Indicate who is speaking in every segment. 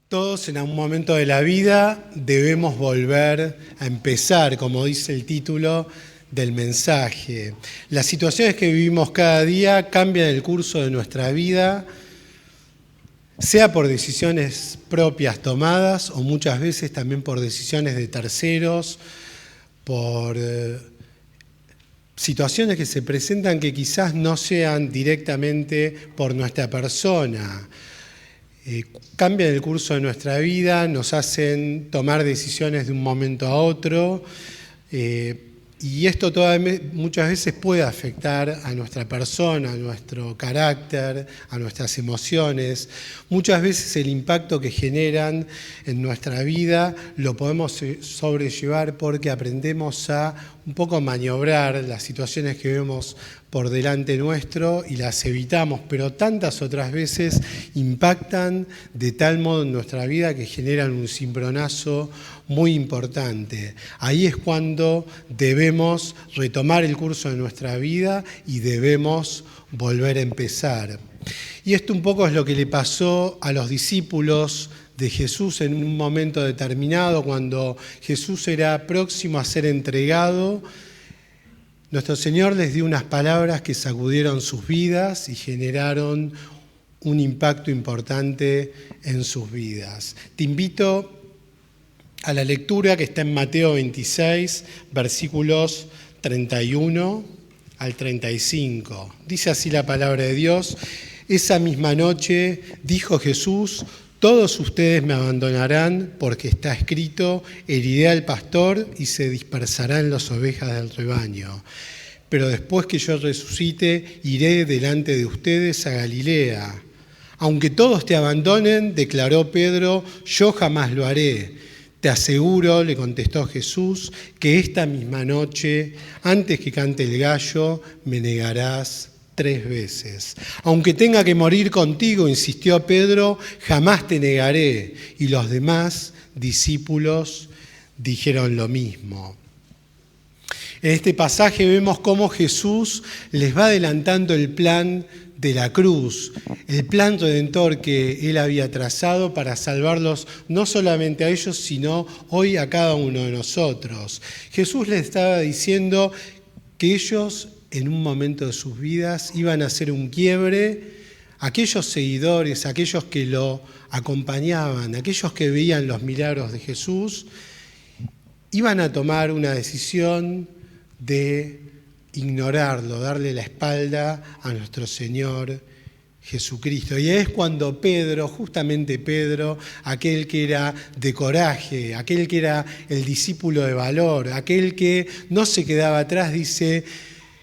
Speaker 1: Todos en algún momento de la vida debemos volver a empezar, como dice el título del mensaje. Las situaciones que vivimos cada día cambian el curso de nuestra vida, sea por decisiones propias tomadas o muchas veces también por decisiones de terceros, por situaciones que se presentan que quizás no sean directamente por nuestra persona. Cambian el curso de nuestra vida, nos hacen tomar decisiones de un momento a otro y esto muchas veces puede afectar a nuestra persona, a nuestro carácter, a nuestras emociones. Muchas veces el impacto que generan en nuestra vida lo podemos sobrellevar porque aprendemos a un poco maniobrar las situaciones que vemos por delante nuestro y las evitamos, pero tantas otras veces impactan de tal modo en nuestra vida que generan un cimbronazo muy importante. Ahí es cuando debemos retomar el curso de nuestra vida y debemos volver a empezar. Y esto un poco es lo que le pasó a los discípulos de Jesús en un momento determinado, cuando Jesús era próximo a ser entregado. Nuestro Señor les dio unas palabras que sacudieron sus vidas y generaron un impacto importante en sus vidas. Te invito a la lectura que está en Mateo 26, versículos 31 al 35. Dice así la palabra de Dios: Esa misma noche dijo Jesús: todos ustedes me abandonarán porque está escrito, heriré al pastor y se dispersarán las ovejas del rebaño. Pero después que yo resucite, iré delante de ustedes a Galilea. Aunque todos te abandonen, declaró Pedro, yo jamás lo haré. Te aseguro, le contestó Jesús, que esta misma noche, antes que cante el gallo, me negarás 3 veces. Aunque tenga que morir contigo, insistió Pedro, jamás te negaré. Y los demás discípulos dijeron lo mismo. En este pasaje vemos cómo Jesús les va adelantando el plan de la cruz, el plan redentor que Él había trazado para salvarlos no solamente a ellos, sino hoy a cada uno de nosotros. Jesús les estaba diciendo que ellos en un momento de sus vidas iban a hacer un quiebre. Aquellos seguidores, aquellos que lo acompañaban, aquellos que veían los milagros de Jesús, iban a tomar una decisión de ignorarlo, darle la espalda a nuestro Señor Jesucristo. Y es cuando Pedro, justamente Pedro, aquel que era de coraje, aquel que era el discípulo de valor, aquel que no se quedaba atrás, dice: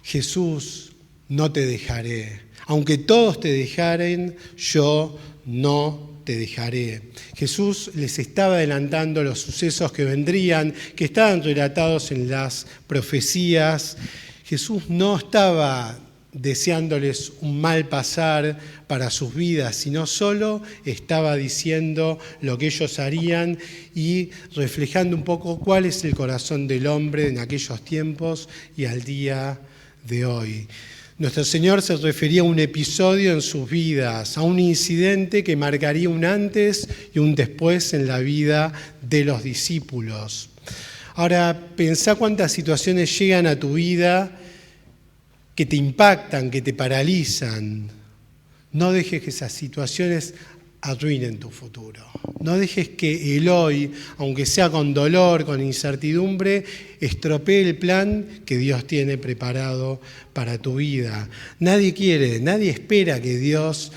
Speaker 1: Jesús, no te dejaré. Aunque todos te dejaren, yo no te dejaré. Jesús les estaba adelantando los sucesos que vendrían, que estaban relatados en las profecías. Jesús no estaba deseándoles un mal pasar para sus vidas, sino solo estaba diciendo lo que ellos harían y reflejando un poco cuál es el corazón del hombre en aquellos tiempos y al día de hoy. Nuestro Señor se refería a un episodio en sus vidas, a un incidente que marcaría un antes y un después en la vida de los discípulos. Ahora, pensá cuántas situaciones llegan a tu vida que te impactan, que te paralizan. No dejes que esas situaciones arruinen tu futuro. No dejes que el hoy, aunque sea con dolor, con incertidumbre, estropee el plan que Dios tiene preparado para tu vida. Nadie espera que Dios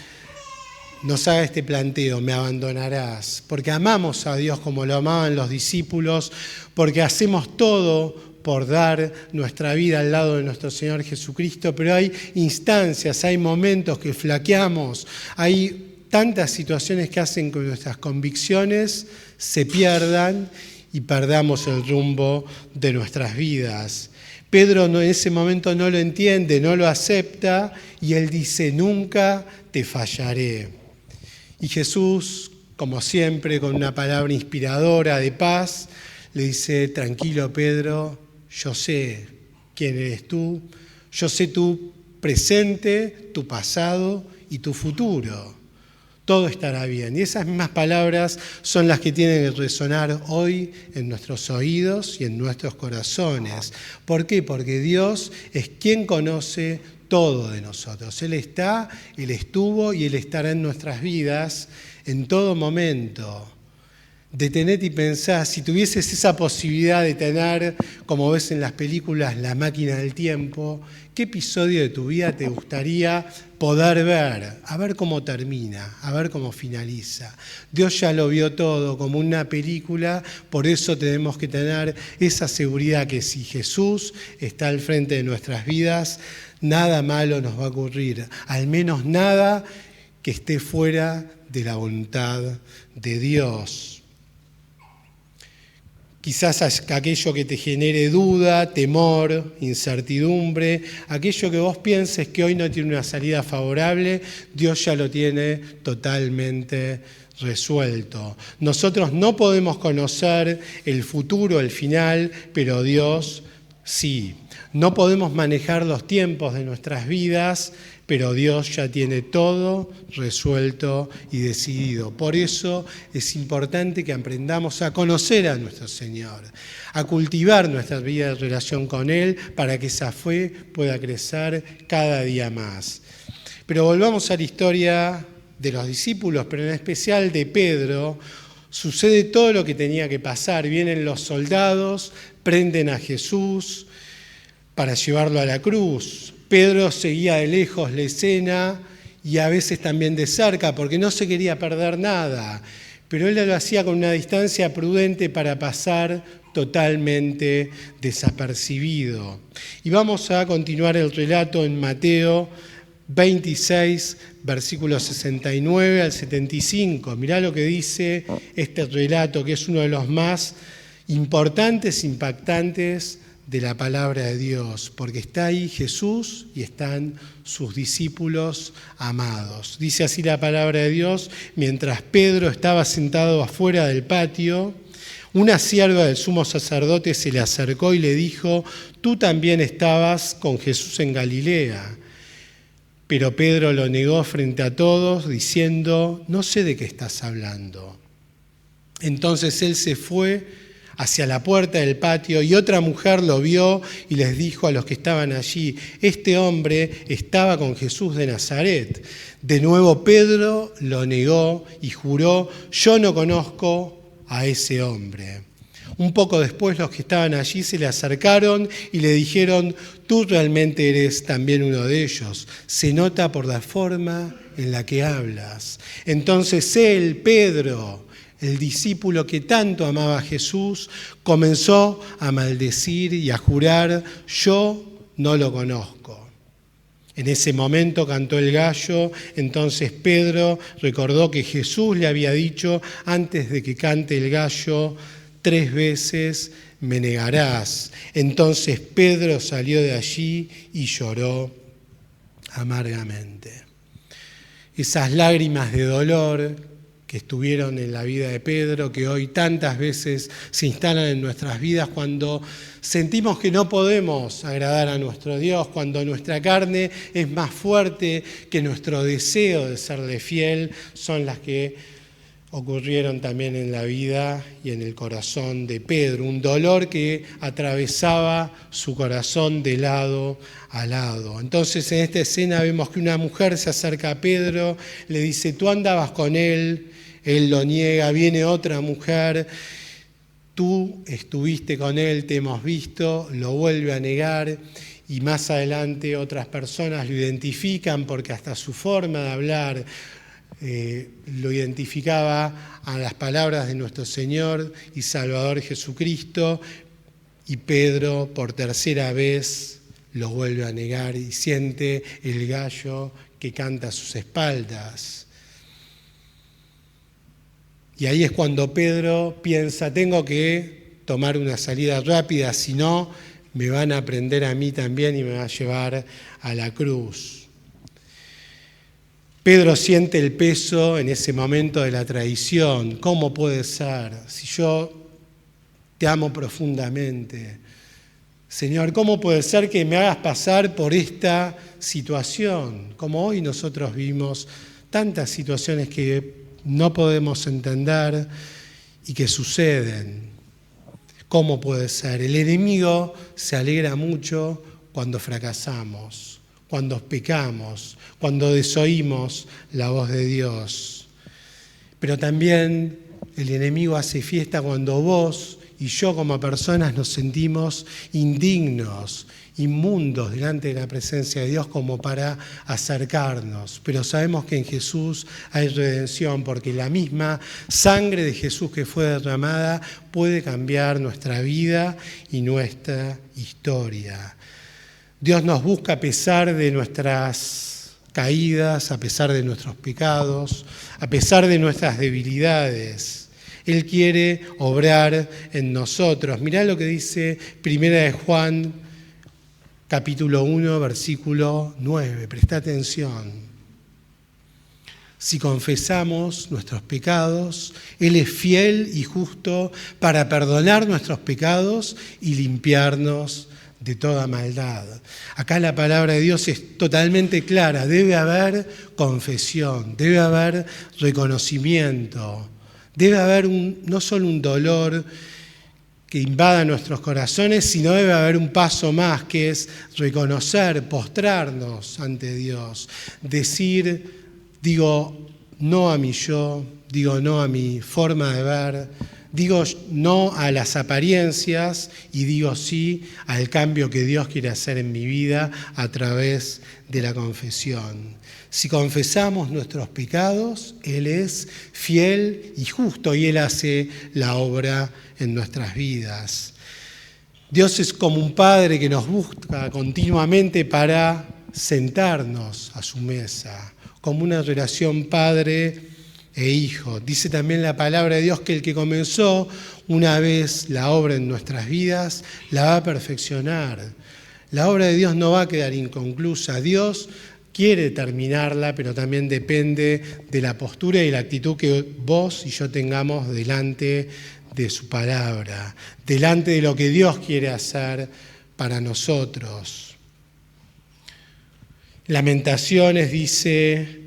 Speaker 1: nos haga este planteo: me abandonarás, porque amamos a Dios como lo amaban los discípulos, porque hacemos todo por dar nuestra vida al lado de nuestro Señor Jesucristo, pero hay instancias, hay momentos que flaqueamos, hay tantas situaciones que hacen que nuestras convicciones se pierdan y perdamos el rumbo de nuestras vidas. Pedro en ese momento no lo entiende, no lo acepta y él dice: nunca te fallaré. Y Jesús, como siempre, con una palabra inspiradora de paz, le dice: tranquilo, Pedro, yo sé quién eres tú, yo sé tu presente, tu pasado y tu futuro. todo estará bien. Y esas mismas palabras son las que tienen que resonar hoy en nuestros oídos y en nuestros corazones. ¿Por qué? Porque Dios es quien conoce todo de nosotros. Él está, Él estuvo y Él estará en nuestras vidas en todo momento. Detenete y pensá, si tuvieses esa posibilidad de tener, como ves en las películas, la máquina del tiempo, ¿qué episodio de tu vida te gustaría poder ver? A ver cómo termina, a ver cómo finaliza. Dios ya lo vio todo como una película, por eso tenemos que tener esa seguridad que si Jesús está al frente de nuestras vidas, nada malo nos va a ocurrir, al menos nada que esté fuera de la voluntad de Dios. Quizás aquello que te genere duda, temor, incertidumbre, aquello que vos pienses que hoy no tiene una salida favorable, Dios ya lo tiene totalmente resuelto. Nosotros no podemos conocer el futuro, el final, pero Dios sí. No podemos manejar los tiempos de nuestras vidas, pero Dios ya tiene todo resuelto y decidido. Por eso es importante que aprendamos a conocer a nuestro Señor, a cultivar nuestra vida de relación con Él para que esa fe pueda crecer cada día más. Pero volvamos a la historia de los discípulos, pero en especial de Pedro. Sucede todo lo que tenía que pasar. Vienen los soldados, prenden a Jesús para llevarlo a la cruz. Pedro seguía de lejos la escena y a veces también de cerca porque no se quería perder nada, pero él lo hacía con una distancia prudente para pasar totalmente desapercibido. Y vamos a continuar el relato en Mateo 26, versículos 69 al 75. Mirá lo que dice este relato, que es uno de los más importantes, impactantes de la palabra de Dios, porque está ahí Jesús y están sus discípulos amados. Dice así la palabra de Dios: mientras Pedro estaba sentado afuera del patio, una sierva del sumo sacerdote se le acercó y le dijo: tú también estabas con Jesús en Galilea. Pero Pedro lo negó frente a todos, diciendo: no sé de qué estás hablando. Entonces él se fue hacia la puerta del patio y otra mujer lo vio y les dijo a los que estaban allí: este hombre estaba con Jesús de Nazaret. De nuevo Pedro lo negó y juró: yo no conozco a ese hombre. Un poco después los que estaban allí se le acercaron y le dijeron: tú realmente eres también uno de ellos. Se nota por la forma en la que hablas. Entonces él, Pedro, el discípulo que tanto amaba a Jesús, comenzó a maldecir y a jurar: yo no lo conozco. En ese momento cantó el gallo. Entonces Pedro recordó que Jesús le había dicho: antes de que cante el gallo, 3 veces me negarás. Entonces Pedro salió de allí y lloró amargamente. Esas lágrimas de dolor que estuvieron en la vida de Pedro, que hoy tantas veces se instalan en nuestras vidas cuando sentimos que no podemos agradar a nuestro Dios, cuando nuestra carne es más fuerte que nuestro deseo de serle fiel, son las que ocurrieron también en la vida y en el corazón de Pedro, un dolor que atravesaba su corazón de lado a lado. Entonces en esta escena vemos que una mujer se acerca a Pedro, le dice: tú andabas con él lo niega, viene otra mujer: tú estuviste con él, te hemos visto, lo vuelve a negar. Y más adelante otras personas lo identifican porque hasta su forma de hablar lo identificaba a las palabras de nuestro Señor y Salvador Jesucristo, y Pedro por tercera vez lo vuelve a negar y siente el gallo que canta a sus espaldas. Y ahí es cuando Pedro piensa: tengo que tomar una salida rápida, si no me van a prender a mí también y me va a llevar a la cruz. Pedro siente el peso en ese momento de la traición. ¿Cómo puede ser? Si yo te amo profundamente, Señor, ¿cómo puede ser que me hagas pasar por esta situación? Como hoy nosotros vimos tantas situaciones que no podemos entender y que suceden. ¿Cómo puede ser? El enemigo se alegra mucho cuando fracasamos, cuando pecamos, cuando desoímos la voz de Dios. Pero también el enemigo hace fiesta cuando vos y yo como personas nos sentimos indignos, inmundos delante de la presencia de Dios como para acercarnos. Pero sabemos que en Jesús hay redención, porque la misma sangre de Jesús que fue derramada puede cambiar nuestra vida y nuestra historia. Dios nos busca a pesar de nuestras caídas, a pesar de nuestros pecados, a pesar de nuestras debilidades. Él quiere obrar en nosotros. Mirá lo que dice 1 de Juan, capítulo 1, versículo 9. Presta atención. Si confesamos nuestros pecados, Él es fiel y justo para perdonar nuestros pecados y limpiarnos de toda maldad. Acá la palabra de Dios es totalmente clara. Debe haber confesión, debe haber reconocimiento, debe haber no solo un dolor que invada nuestros corazones, sino debe haber un paso más, que es reconocer, postrarnos ante Dios, decir, digo no a mi yo, digo no a mi forma de ver, digo no a las apariencias y digo sí al cambio que Dios quiere hacer en mi vida a través de la confesión. Si confesamos nuestros pecados, Él es fiel y justo y Él hace la obra en nuestras vidas. Dios es como un padre que nos busca continuamente para sentarnos a su mesa, como una relación padre e hijo. Dice también la palabra de Dios que el que comenzó una vez la obra en nuestras vidas, la va a perfeccionar. La obra de Dios no va a quedar inconclusa. Dios quiere terminarla, pero también depende de la postura y la actitud que vos y yo tengamos delante de su palabra, delante de lo que Dios quiere hacer para nosotros. Lamentaciones dice,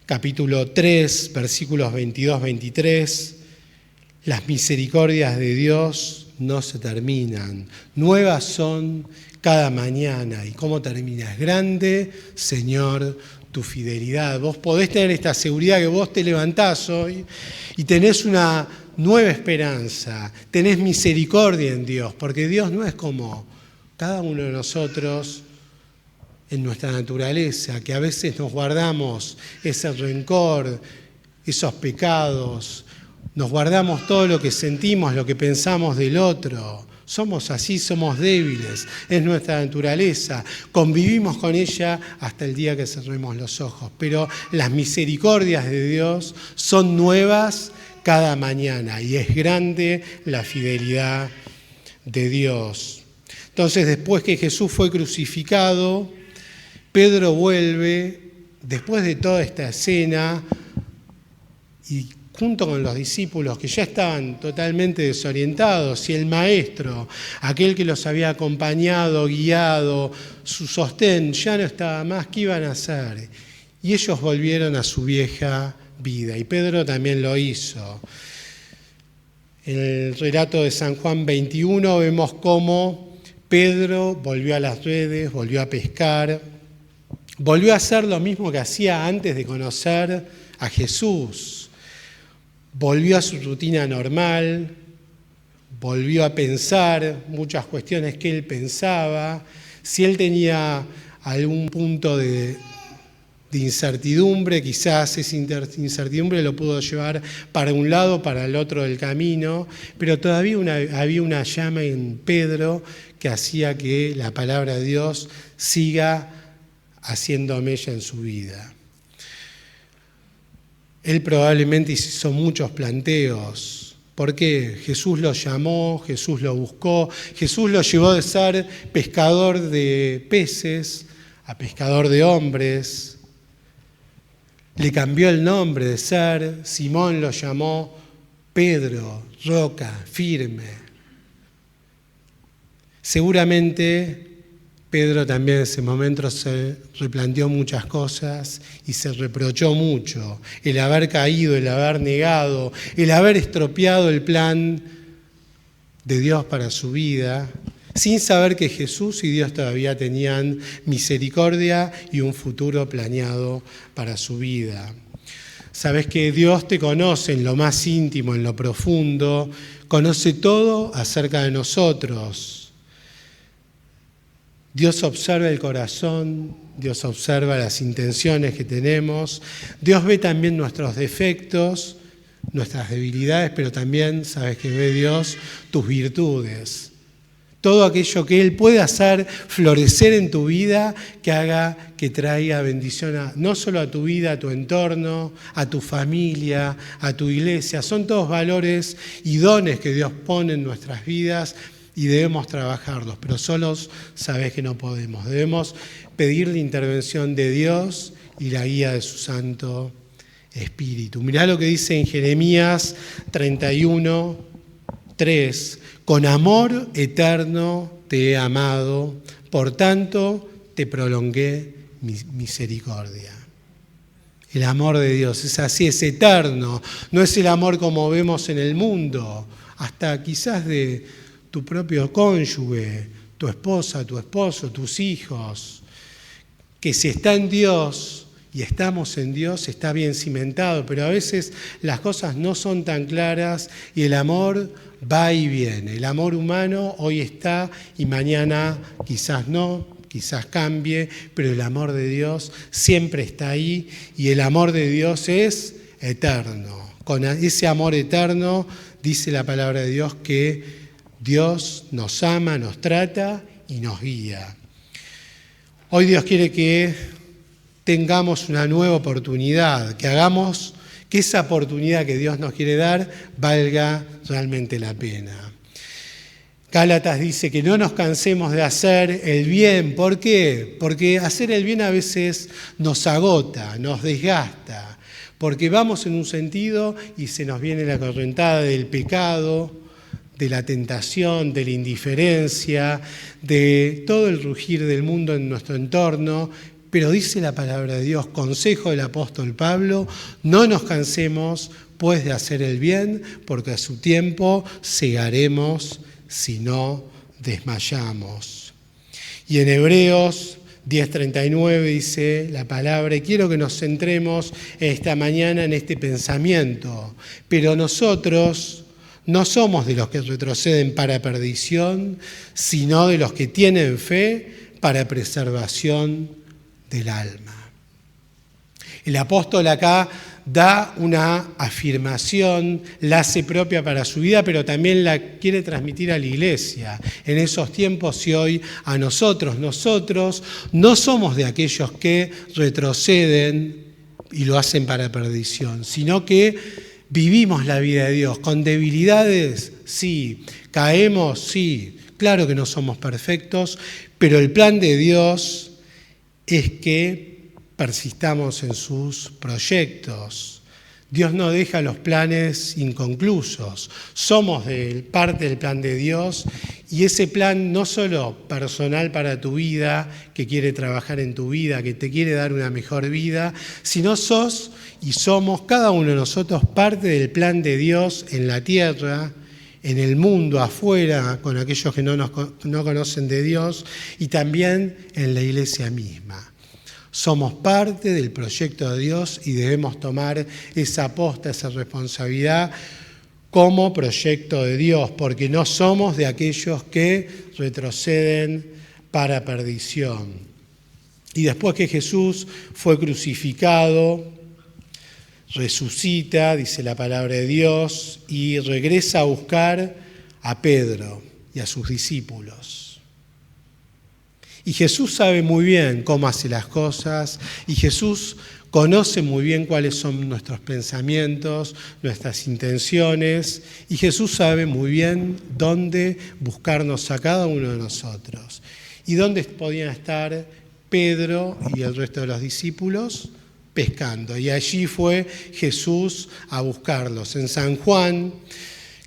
Speaker 1: capítulo 3, versículos 22-23, las misericordias de Dios no se terminan, nuevas son cada mañana. ¿Y cómo termina? Es grande, Señor, tu fidelidad. Vos podés tener esta seguridad que vos te levantás hoy y tenés una nueva esperanza, tenés misericordia en Dios, porque Dios no es como cada uno de nosotros en nuestra naturaleza, que a veces nos guardamos ese rencor, esos pecados, nos guardamos todo lo que sentimos, lo que pensamos del otro. Somos así, somos débiles, es nuestra naturaleza, convivimos con ella hasta el día que cerremos los ojos, pero las misericordias de Dios son nuevas cada mañana y es grande la fidelidad de Dios. Entonces, después que Jesús fue crucificado, Pedro vuelve, después de toda esta escena, y junto con los discípulos que ya estaban totalmente desorientados, y el maestro, aquel que los había acompañado, guiado, su sostén, ya no estaba más, ¿qué iban a hacer? Y ellos volvieron a su vieja vida, y Pedro también lo hizo. En el relato de San Juan 21 vemos cómo Pedro volvió a las redes, volvió a pescar, volvió a hacer lo mismo que hacía antes de conocer a Jesús. Volvió a su rutina normal, volvió a pensar muchas cuestiones que él pensaba. Si él tenía algún punto de incertidumbre, quizás esa incertidumbre lo pudo llevar para un lado, para el otro del camino, pero todavía había una llama en Pedro que hacía que la palabra de Dios siga haciendo mella en su vida. Él probablemente hizo muchos planteos. ¿Por qué? Jesús lo llamó, Jesús lo buscó, Jesús lo llevó de ser pescador de peces a pescador de hombres. Le cambió el nombre de ser, Simón lo llamó Pedro, roca, firme. Seguramente Pedro también en ese momento se replanteó muchas cosas y se reprochó mucho el haber caído, el haber negado, el haber estropeado el plan de Dios para su vida, sin saber que Jesús y Dios todavía tenían misericordia y un futuro planeado para su vida. Sabes que Dios te conoce en lo más íntimo, en lo profundo, conoce todo acerca de nosotros. Dios observa el corazón, Dios observa las intenciones que tenemos, Dios ve también nuestros defectos, nuestras debilidades, pero también sabes que ve Dios tus virtudes. Todo aquello que Él puede hacer florecer en tu vida, que haga, que traiga bendición no solo a tu vida, a tu entorno, a tu familia, a tu iglesia. Son todos valores y dones que Dios pone en nuestras vidas y debemos trabajarlos, pero solos sabes que no podemos. Debemos pedir la intervención de Dios y la guía de su Santo Espíritu. Mirá lo que dice en Jeremías 31:3. Con amor eterno te he amado, por tanto te prolongué mi misericordia. El amor de Dios es así, es eterno. No es el amor como vemos en el mundo, hasta quizás de tu propio cónyuge, tu esposa, tu esposo, tus hijos, que si está en Dios y estamos en Dios está bien cimentado, pero a veces las cosas no son tan claras y el amor va y viene. El amor humano hoy está y mañana quizás no, quizás cambie, pero el amor de Dios siempre está ahí y el amor de Dios es eterno. Con ese amor eterno dice la palabra de Dios que Dios nos ama, nos trata y nos guía. Hoy Dios quiere que tengamos una nueva oportunidad, que hagamos que esa oportunidad que Dios nos quiere dar valga realmente la pena. Gálatas dice que no nos cansemos de hacer el bien. ¿Por qué? Porque hacer el bien a veces nos agota, nos desgasta, porque vamos en un sentido y se nos viene la correntada del pecado, de la tentación, de la indiferencia, de todo el rugir del mundo en nuestro entorno, pero dice la palabra de Dios, consejo del apóstol Pablo, no nos cansemos pues de hacer el bien, porque a su tiempo segaremos si no desmayamos. Y en Hebreos 10:39 dice la palabra, y quiero que nos centremos esta mañana en este pensamiento, pero nosotros no somos de los que retroceden para perdición, sino de los que tienen fe para preservación del alma. El apóstol acá da una afirmación, la hace propia para su vida, pero también la quiere transmitir a la iglesia en esos tiempos y hoy a nosotros. Nosotros no somos de aquellos que retroceden y lo hacen para perdición, sino que vivimos la vida de Dios. ¿Con debilidades? Sí. ¿Caemos? Sí. Claro que no somos perfectos, pero el plan de Dios es que persistamos en sus proyectos. Dios no deja los planes inconclusos. Somos parte del plan de Dios y ese plan no solo personal para tu vida, que quiere trabajar en tu vida, que te quiere dar una mejor vida, sino sos y somos cada uno de nosotros parte del plan de Dios en la tierra, en el mundo, afuera, con aquellos que no conocen de Dios y también en la iglesia misma. Somos parte del proyecto de Dios y debemos tomar esa aposta, esa responsabilidad como proyecto de Dios, porque no somos de aquellos que retroceden para perdición. Y después que Jesús fue crucificado, resucita, dice la palabra de Dios, y regresa a buscar a Pedro y a sus discípulos. Y Jesús sabe muy bien cómo hace las cosas y Jesús conoce muy bien cuáles son nuestros pensamientos, nuestras intenciones y Jesús sabe muy bien dónde buscarnos a cada uno de nosotros. ¿Y dónde podían estar Pedro y el resto de los discípulos? Pescando. Y allí fue Jesús a buscarlos. En San Juan,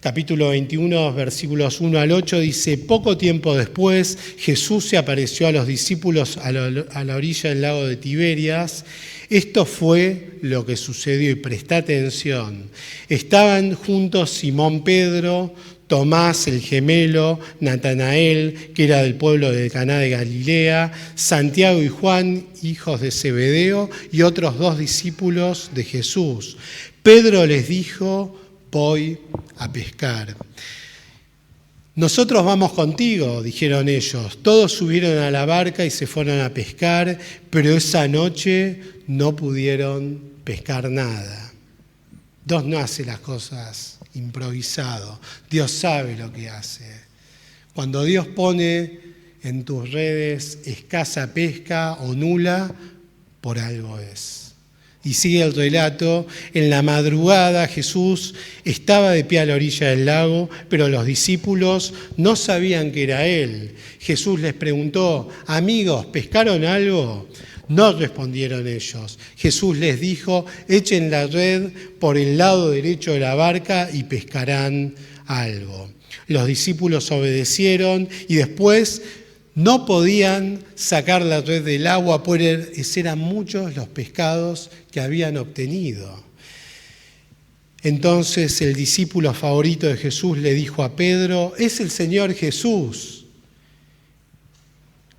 Speaker 1: Capítulo 21, versículos 1 al 8, dice: poco tiempo después, Jesús se apareció a los discípulos a la orilla del lago de Tiberias. Esto fue lo que sucedió, y presta atención. Estaban juntos Simón Pedro, Tomás el gemelo, Natanael, que era del pueblo de Caná de Galilea, Santiago y Juan, hijos de Zebedeo, y otros 2 discípulos de Jesús. Pedro les dijo: voy a pescar. Nosotros vamos contigo, dijeron ellos. Todos subieron a la barca y se fueron a pescar, pero esa noche no pudieron pescar nada. Dios no hace las cosas improvisado. Dios sabe lo que hace. Cuando Dios pone en tus redes escasa pesca o nula, por algo es. Y sigue el relato: en la madrugada Jesús estaba de pie a la orilla del lago, pero los discípulos no sabían que era Él. Jesús les preguntó: amigos, ¿pescaron algo? No respondieron ellos. Jesús les dijo: echen la red por el lado derecho de la barca y pescarán algo. Los discípulos obedecieron y después no podían sacar la red del agua, pues eran muchos los pescados que habían obtenido. Entonces el discípulo favorito de Jesús le dijo a Pedro: es el Señor Jesús.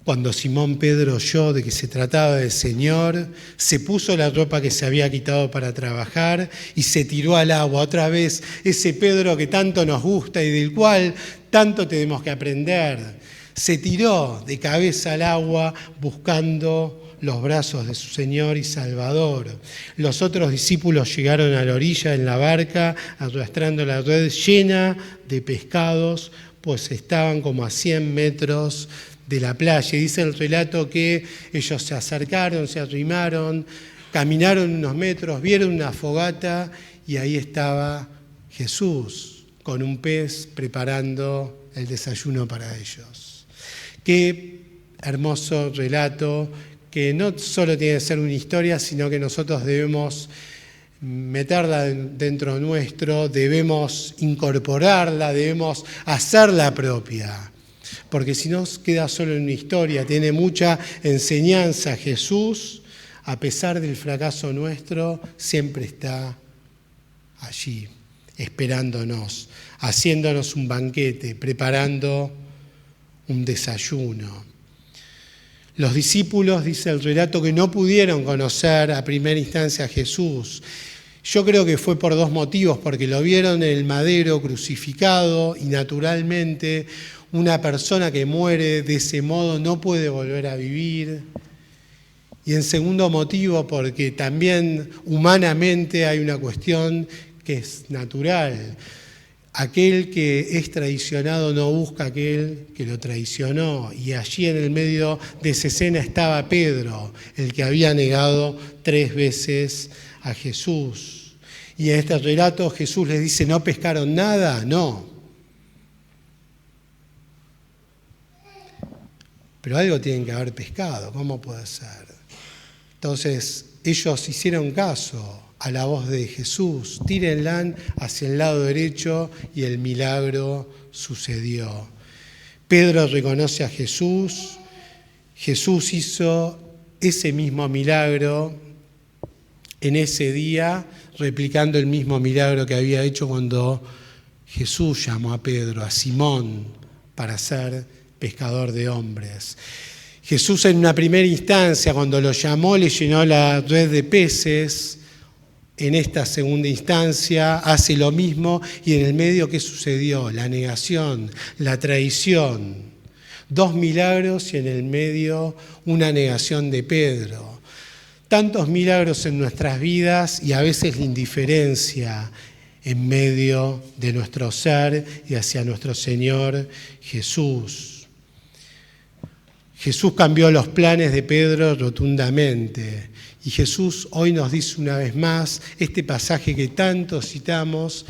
Speaker 1: Cuando Simón Pedro oyó de que se trataba del Señor, se puso la ropa que se había quitado para trabajar y se tiró al agua. Otra vez, ese Pedro que tanto nos gusta y del cual tanto tenemos que aprender. Se tiró de cabeza al agua buscando los brazos de su Señor y Salvador. Los otros discípulos llegaron a la orilla en la barca, arrastrando la red llena de pescados, pues estaban como a 100 metros de la playa. Y dice el relato que ellos se acercaron, se arrimaron, caminaron unos metros, vieron una fogata y ahí estaba Jesús con un pez preparando el desayuno para ellos. Qué hermoso relato, que no solo tiene que ser una historia, sino que nosotros debemos meterla dentro nuestro, debemos incorporarla, debemos hacerla propia. Porque si no queda solo en una historia, tiene mucha enseñanza. Jesús, a pesar del fracaso nuestro, siempre está allí, esperándonos, haciéndonos un banquete, preparando un desayuno. Los discípulos, dice el relato, que no pudieron conocer a primera instancia a Jesús. Yo creo que fue por 2 motivos, porque lo vieron en el madero crucificado y naturalmente una persona que muere de ese modo no puede volver a vivir. Y en segundo motivo, porque también humanamente hay una cuestión que es natural. Aquel que es traicionado no busca a aquel que lo traicionó. Y allí en el medio de esa escena estaba Pedro, el que había negado 3 veces a Jesús. Y en este relato Jesús les dice: ¿no pescaron nada? No. Pero algo tienen que haber pescado, ¿cómo puede ser? Entonces ellos hicieron caso a la voz de Jesús: tírenla hacia el lado derecho, y el milagro sucedió. Pedro reconoce a Jesús. Jesús hizo ese mismo milagro en ese día, replicando el mismo milagro que había hecho cuando Jesús llamó a Pedro, a Simón, para ser pescador de hombres. Jesús en una primera instancia, cuando lo llamó, le llenó la red de peces. En esta segunda instancia hace lo mismo, y en el medio, ¿qué sucedió? La negación, la traición. 2 milagros y en el medio una negación de Pedro. Tantos milagros en nuestras vidas y a veces la indiferencia en medio de nuestro ser y hacia nuestro Señor Jesús. Jesús cambió los planes de Pedro rotundamente. Y Jesús hoy nos dice una vez más, este pasaje que tanto citamos,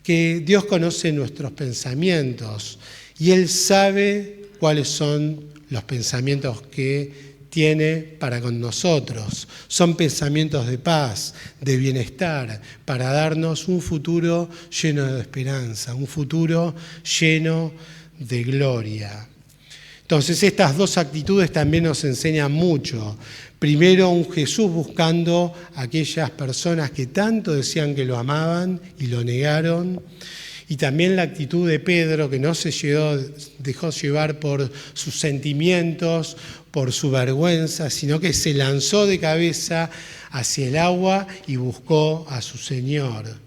Speaker 1: que Dios conoce nuestros pensamientos y Él sabe cuáles son los pensamientos que tiene para con nosotros. Son pensamientos de paz, de bienestar, para darnos un futuro lleno de esperanza, un futuro lleno de gloria. Entonces estas dos actitudes también nos enseñan mucho. Primero, un Jesús buscando a aquellas personas que tanto decían que lo amaban y lo negaron. Y también la actitud de Pedro, que no se dejó llevar por sus sentimientos, por su vergüenza, sino que se lanzó de cabeza hacia el agua y buscó a su Señor.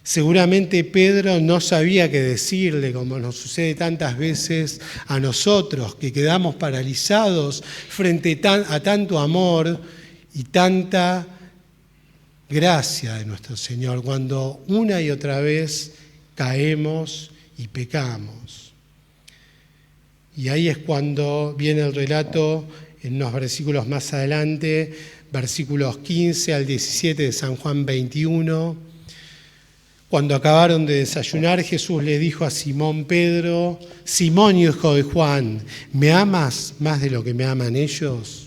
Speaker 1: Seguramente Pedro no sabía qué decirle, como nos sucede tantas veces a nosotros, que quedamos paralizados frente a tanto amor y tanta gracia de nuestro Señor, cuando una y otra vez caemos y pecamos. Y ahí es cuando viene el relato en unos versículos más adelante, versículos 15 al 17 de San Juan 21. Cuando acabaron de desayunar, Jesús le dijo a Simón Pedro: Simón, hijo de Juan, ¿me amas más de lo que me aman ellos?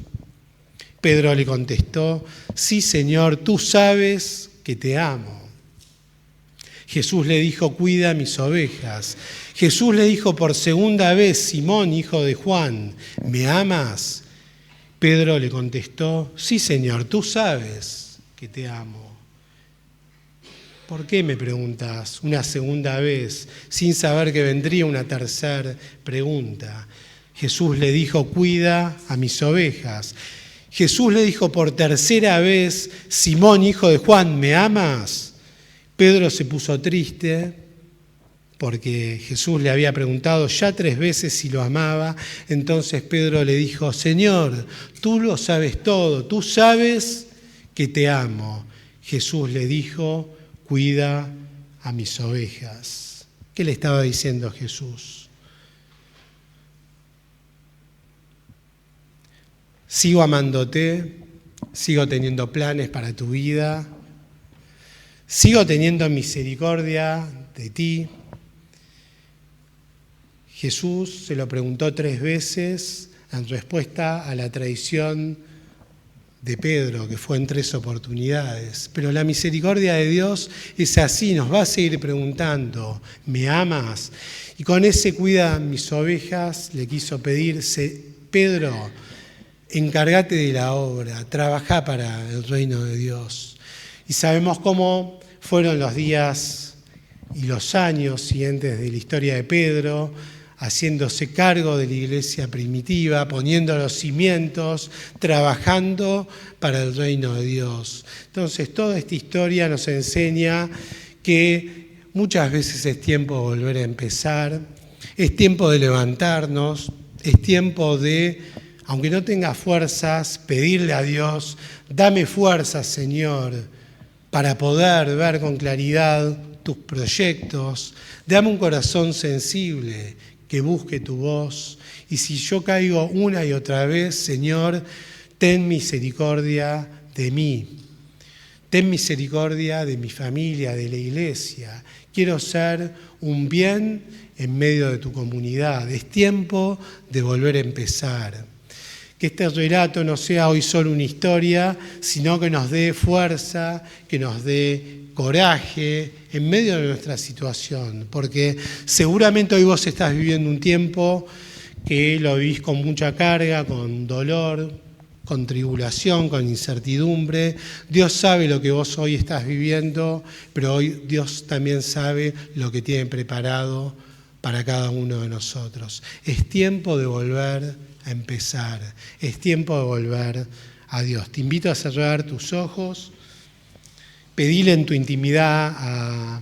Speaker 1: Pedro le contestó: sí, Señor, tú sabes que te amo. Jesús le dijo: cuida mis ovejas. Jesús le dijo por segunda vez: Simón, hijo de Juan, ¿me amas? Pedro le contestó: sí, Señor, tú sabes que te amo. ¿Por qué me preguntas una segunda vez sin saber que vendría una tercera pregunta? Jesús le dijo: cuida a mis ovejas. Jesús le dijo por tercera vez: Simón, hijo de Juan, ¿me amas? Pedro se puso triste porque Jesús le había preguntado ya 3 veces si lo amaba. Entonces Pedro le dijo: Señor, tú lo sabes todo, tú sabes que te amo. Jesús le dijo: cuida a mis ovejas. ¿Qué le estaba diciendo Jesús? Sigo amándote, sigo teniendo planes para tu vida, sigo teniendo misericordia de ti. Jesús se lo preguntó 3 veces en respuesta a la traición de Pedro, que fue en 3 oportunidades. Pero la misericordia de Dios es así, nos va a seguir preguntando: ¿me amas? Y con ese cuida mis ovejas le quiso pedir: Pedro, encárgate de la obra, trabajá para el reino de Dios. Y sabemos cómo fueron los días y los años siguientes de la historia de Pedro, haciéndose cargo de la iglesia primitiva, poniendo los cimientos, trabajando para el reino de Dios. Entonces, toda esta historia nos enseña que muchas veces es tiempo de volver a empezar, es tiempo de levantarnos, es tiempo de, aunque no tenga fuerzas, pedirle a Dios: dame fuerzas, Señor, para poder ver con claridad tus proyectos, dame un corazón sensible que busque tu voz. Y si yo caigo una y otra vez, Señor, ten misericordia de mí. Ten misericordia de mi familia, de la iglesia. Quiero ser un bien en medio de tu comunidad. Es tiempo de volver a empezar. Que este relato no sea hoy solo una historia, sino que nos dé fuerza, que nos dé coraje en medio de nuestra situación, porque seguramente hoy vos estás viviendo un tiempo que lo vivís con mucha carga, con dolor, con tribulación, con incertidumbre. Dios sabe lo que vos hoy estás viviendo, pero hoy Dios también sabe lo que tiene preparado para cada uno de nosotros. Es tiempo de volver a empezar, es tiempo de volver a Dios. Te invito a cerrar tus ojos. Pedile en tu intimidad a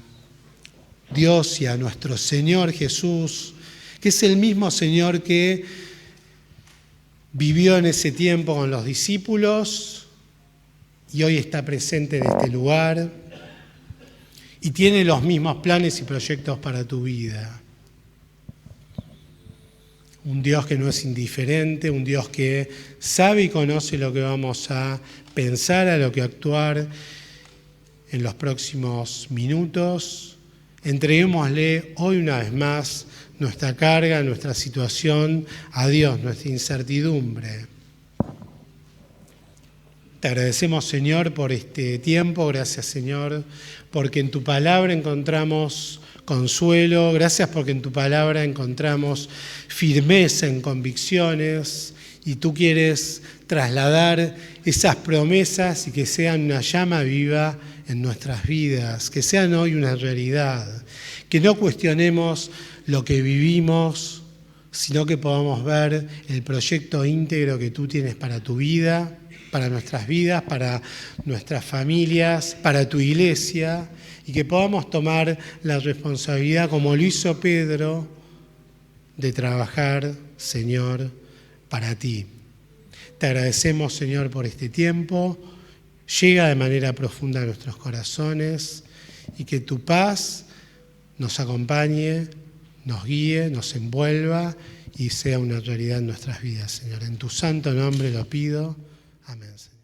Speaker 1: Dios y a nuestro Señor Jesús, que es el mismo Señor que vivió en ese tiempo con los discípulos y hoy está presente en este lugar y tiene los mismos planes y proyectos para tu vida. Un Dios que no es indiferente, un Dios que sabe y conoce lo que vamos a pensar, a lo que actuar en los próximos minutos. Entreguémosle hoy una vez más nuestra carga, nuestra situación a Dios, nuestra incertidumbre. Te agradecemos, Señor, por este tiempo. Gracias, Señor, porque en tu palabra encontramos consuelo. Gracias porque en tu palabra encontramos firmeza en convicciones. Y tú quieres trasladar esas promesas y que sean una llama viva en nuestras vidas, que sean hoy una realidad. Que no cuestionemos lo que vivimos, sino que podamos ver el proyecto íntegro que tú tienes para tu vida, para nuestras vidas, para nuestras familias, para tu iglesia, y que podamos tomar la responsabilidad, como lo hizo Pedro, de trabajar, Señor, para ti. Te agradecemos, Señor, por este tiempo. Llega de manera profunda a nuestros corazones y que tu paz nos acompañe, nos guíe, nos envuelva y sea una realidad en nuestras vidas, Señor. En tu santo nombre lo pido. Amén, Señor.